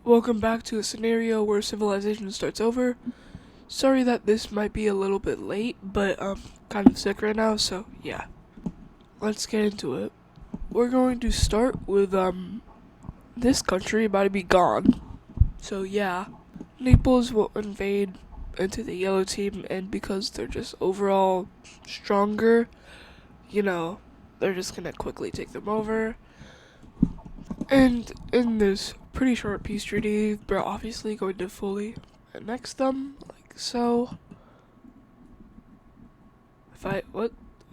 Welcome back to a scenario where civilization starts over. Sorry that this might be a little bit late, but I'm kind of sick right now, so yeah. Let's get into it. We're going to start with this country about to be gone. So yeah. Naples will invade into the yellow team, and because they're just overall stronger, they're just gonna quickly take them over. And in this pretty short peace treaty, we're obviously going to fully annex them, like so.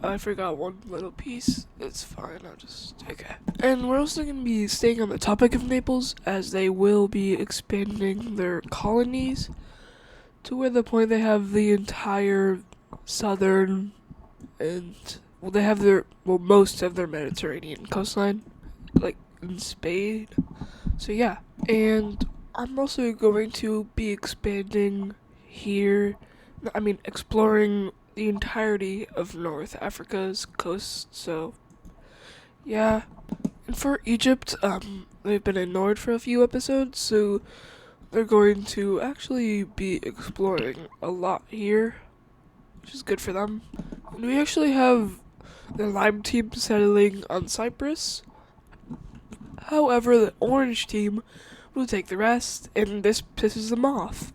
I forgot one little piece. It's fine, okay. And we're also going to be staying on the topic of Naples, as they will be expanding their colonies to where the point they have the entire southern and, they have most of their Mediterranean coastline, like in Spain. So yeah, and I'm also going to be expanding here. Exploring the entirety of North Africa's coast. So yeah, and for Egypt, they've been ignored for a few episodes, so they're going to actually be exploring a lot here, which is good for them. And we actually have the Lime team settling on Cyprus. However, the Orange team will take the rest, and this pisses them off.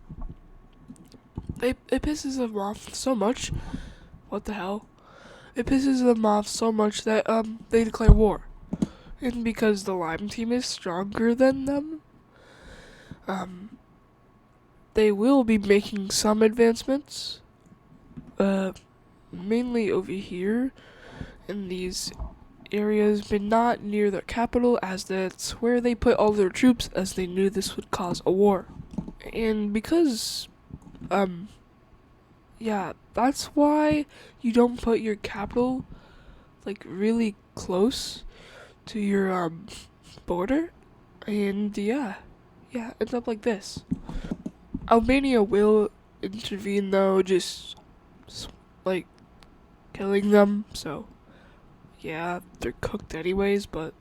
It pisses them off so much. What the hell? It pisses them off so much that they declare war. And because the Lime team is stronger than them, they will be making some advancements. Mainly over here in these areas, but not near their capital, as that's where they put all their troops, as they knew this would cause a war. And because, that's why you don't put your capital, like, really close to your, border. And ends up like this. Albania will intervene, though, just, like, killing them, so yeah, they're cooked anyways, but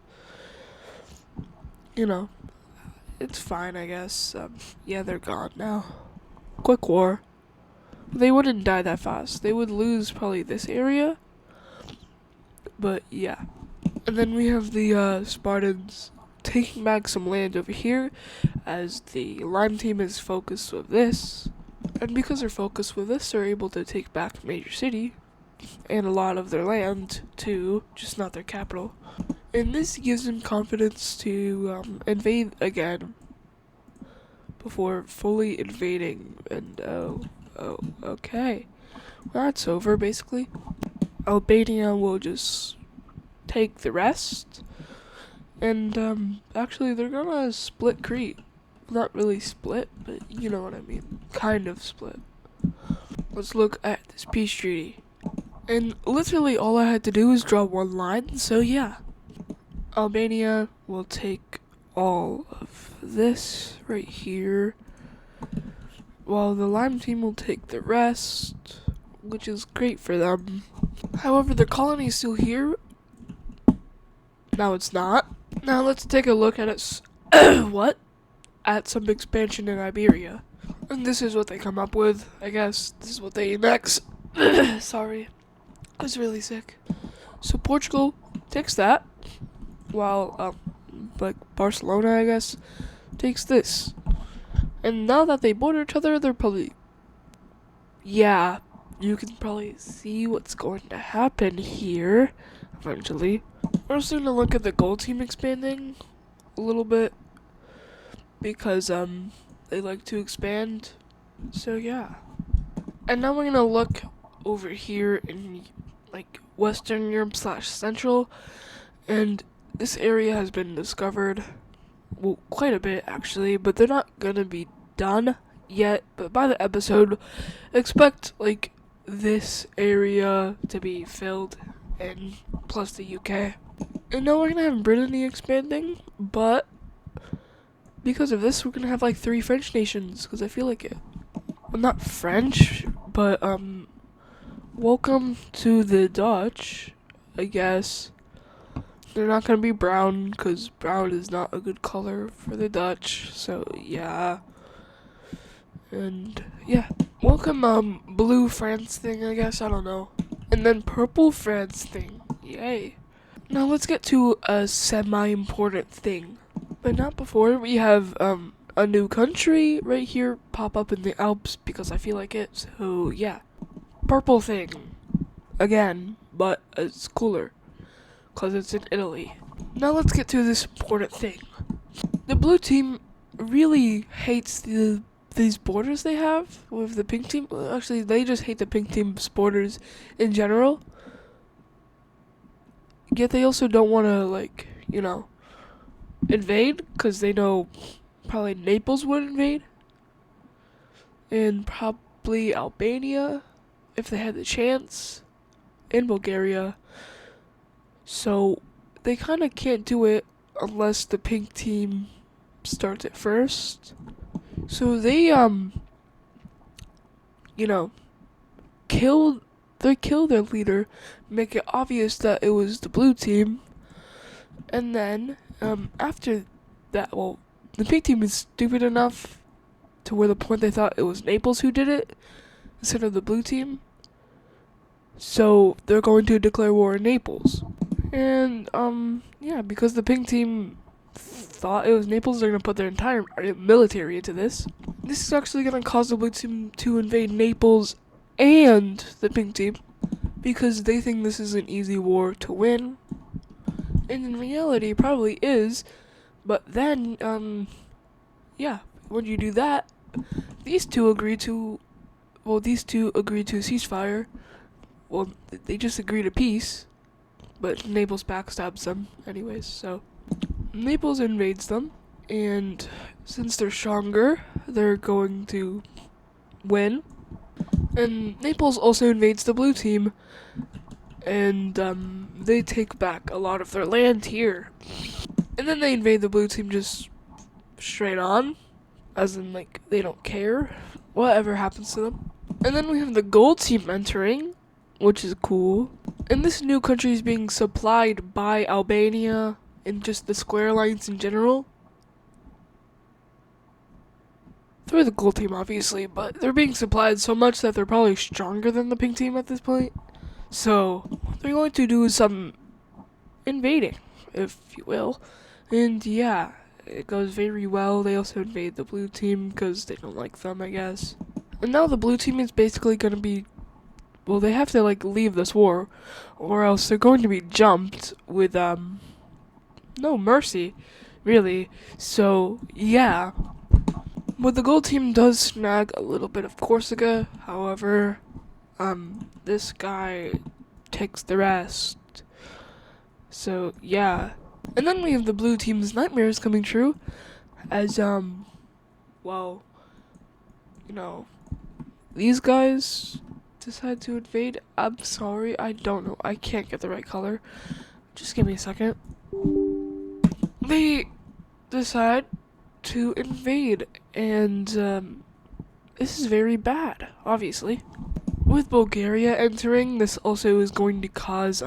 it's fine, I guess. They're gone now. Quick war. They wouldn't die that fast. They would lose probably this area, but yeah. And then we have the Spartans taking back some land over here, as the Lime team is focused with this. And because they're focused with this, they're able to take back Major City, and a lot of their land too, just not their capital. And this gives them confidence to invade again before fully invading. And okay, well, that's over basically. Albania will just take the rest, and actually they're gonna split Crete. Not really split, but you know what I mean. Kind of split. Let's look at this peace treaty. And literally all I had to do was draw one line, so yeah. Albania will take all of this right here, while the Lime team will take the rest, which is great for them. However, their colony is still here. Now it's not. Now let's take a look at it. At some expansion in Iberia. And this is what they come up with, I guess. This is what they annex. Sorry. I was really sick. So Portugal takes that, while Barcelona, I guess, takes this. And now that they border each other, they're probably, you can probably see what's going to happen here eventually. We're also gonna look at the gold team expanding a little bit, because they like to expand. So yeah. And now we're gonna look over here in Western Europe / Central, and this area has been discovered, well, quite a bit actually, but they're not gonna be done yet. But by the episode, expect this area to be filled, and plus the UK. And now we're gonna have Brittany expanding, but because of this, we're gonna have 3 French nations, because I feel like it. Well, not French, but welcome to the Dutch, I guess. They're not gonna be brown because brown is not a good color for the Dutch. So yeah, and yeah, welcome blue France thing. I guess I don't know, and then purple France thing. Yay! Now let's get to a semi-important thing, but not before we have a new country right here pop up in the Alps because I feel like it. So yeah, purple thing again, but it's cooler because it's in Italy. Now let's get to this important thing. The blue team really hates these borders they have with the pink team. Well, actually, they just hate the pink team's borders in general. Yet they also don't want to, like, invade because they know probably Naples would invade. And probably Albania if they had the chance. And Bulgaria. So they kind of can't do it unless the pink team starts it first. So they kill their leader, make it obvious that it was the blue team, and then after that, well, the pink team is stupid enough to where the point they thought it was Naples who did it instead of the blue team. So they're going to declare war in Naples. And yeah, because the pink team thought it was Naples, they're gonna put their entire military into this. This is actually gonna cause the blue team to invade Naples and the pink team because they think this is an easy war to win. And in reality, it probably is. But then, yeah, when you do that, these two agree to a ceasefire. Well, they just agree to peace, but Naples backstabs them anyways, so Naples invades them, and since they're stronger, they're going to win. And Naples also invades the blue team, and they take back a lot of their land here. And then they invade the blue team just straight on, as in, like, they don't care whatever happens to them. And then we have the gold team entering, which is cool. And this new country is being supplied by Albania and just the square lines in general. Through the gold team, obviously, but they're being supplied so much that they're probably stronger than the pink team at this point. So, what they're going to do some invading, if you will. And yeah, it goes very well. They also invade the blue team because they don't like them, I guess. And now the blue team is basically going to be, well, they have to, like, leave this war, or else they're going to be jumped with, no mercy, really. So, yeah. But the gold team does snag a little bit of Corsica, however, this guy takes the rest. So, yeah. And then we have the blue team's nightmares coming true, as, well, these guys decide to invade. I'm sorry, I don't know. I can't get the right color. Just give me a second. They decide to invade, and this is very bad, obviously. With Bulgaria entering, this also is going to cause,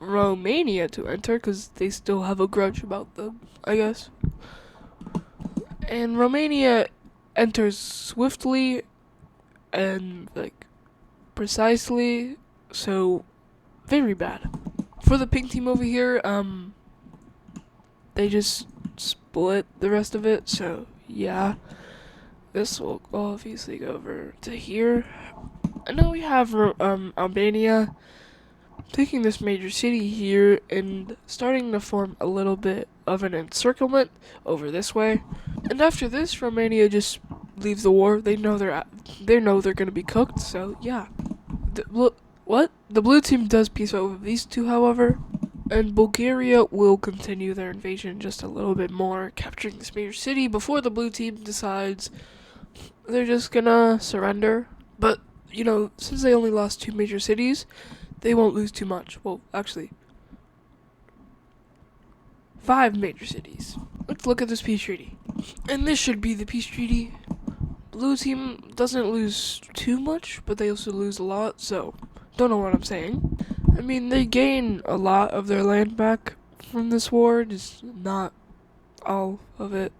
Romania to enter, because they still have a grudge about them, I guess. And Romania enters swiftly and, like, precisely, so very bad. For the pink team over here, they just split the rest of it, so yeah. This will obviously go over to here. And now we have Albania taking this major city here and starting to form a little bit of an encirclement over this way. And after this, Romania just leaves the war. They know they're gonna be cooked. So yeah. The blue team does peace out with these two, however, and Bulgaria will continue their invasion just a little bit more, capturing this major city before the blue team decides they're just gonna surrender. But since they only lost 2 major cities, they won't lose too much. Well, actually, 5 major cities. Let's look at this peace treaty. And this should be the peace treaty. Blue team doesn't lose too much, but they also lose a lot, so don't know what I'm saying. I mean, they gain a lot of their land back from this war, just not all of it,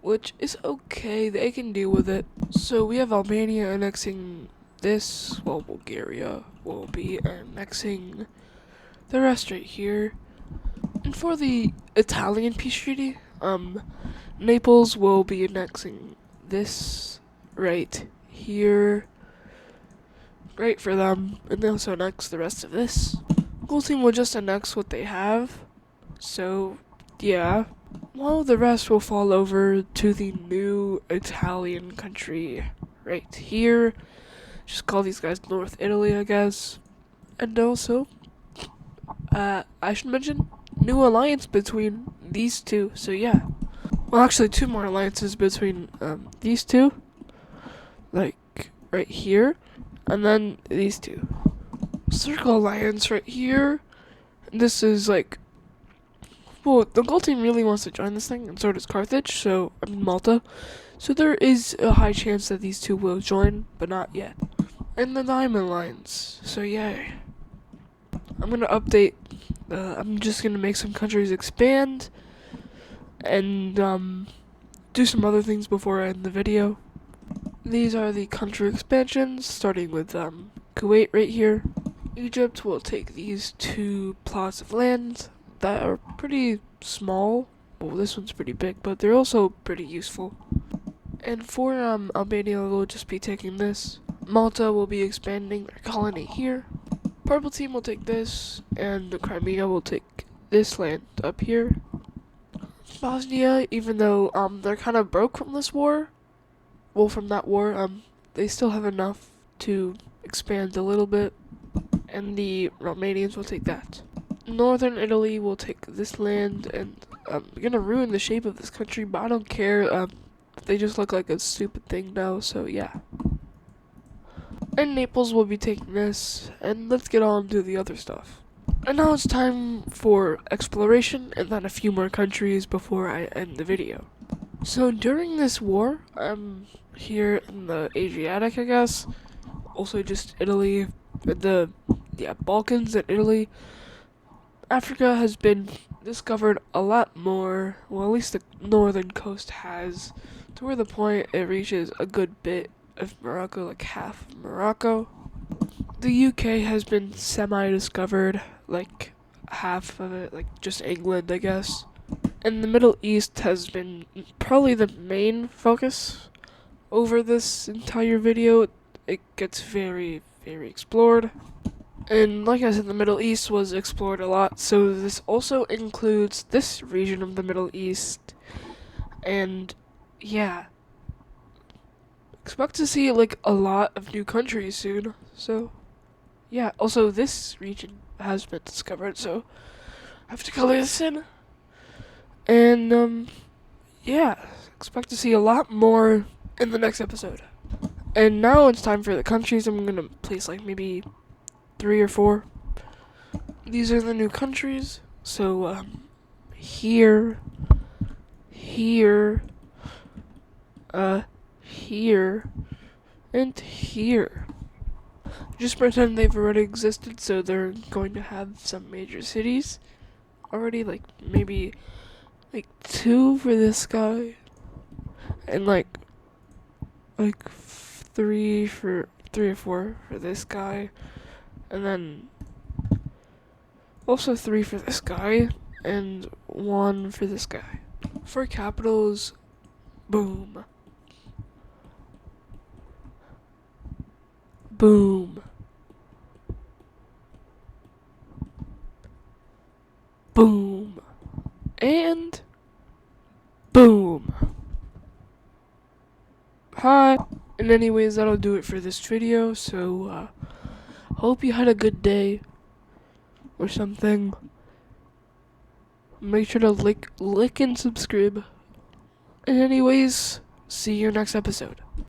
which is okay. They can deal with it. So we have Albania annexing this, while Bulgaria will be annexing the rest right here. And for the Italian peace treaty, Naples will be annexing this right here, right for them, and they also annex the rest of this. Gold team will just annex what they have, so yeah. While the rest will fall over to the new Italian country right here. Just call these guys North Italy, I guess. And also, I should mention, new alliance between these two, so yeah. Well, actually, two more alliances between these two, like right here, and then these two. Circle alliance right here. This is like, well, the gold team really wants to join this thing, and so does Carthage. So I mean Malta. So there is a high chance that these two will join, but not yet. And the diamond lines. So yay. I'm gonna update. I'm just gonna make some countries expand, and do some other things before I end the video. These are the country expansions, starting with Kuwait right here. Egypt will take these two plots of land that are pretty small. Well, this one's pretty big, but they're also pretty useful. And for Albania, we'll just be taking this. Malta will be expanding their colony here. Purple team will take this, and the Crimea will take this land up here. Bosnia, even though they're kind of broke from this war, well, from that war, they still have enough to expand a little bit, and the Romanians will take that. Northern Italy will take this land, and I'm gonna ruin the shape of this country, but I don't care. They just look like a stupid thing now, so yeah. And Naples will be taking this, and let's get on to the other stuff. And now it's time for exploration, and then a few more countries before I end the video. So during this war, I'm here in the Adriatic, I guess. Also just Italy, Balkans and Italy. Africa has been discovered a lot more, well, at least the northern coast has, to where the point it reaches a good bit of Morocco, like half of Morocco. The UK has been semi-discovered, like half of it, like just England, I guess. And the Middle East has been probably the main focus over this entire video. It gets very, very explored. And like I said, the Middle East was explored a lot, so this also includes this region of the Middle East. And yeah, expect to see like a lot of new countries soon. So yeah, also this region has been discovered, so I have to color this in. And yeah, expect to see a lot more in the next episode. And now it's time for the countries. I'm gonna place like maybe 3 or 4. These are the new countries. So here, here, here, and here. Just pretend they've already existed, so they're going to have some major cities already, like maybe like 2 for this guy, and like 3 or 4 for this guy, and then also 3 for this guy, and 1 for this guy. For capitals, boom. Boom. Boom. And boom. Hi. And anyways, that'll do it for this video, so hope you had a good day or something. Make sure to like and subscribe. And anyways, see you next episode.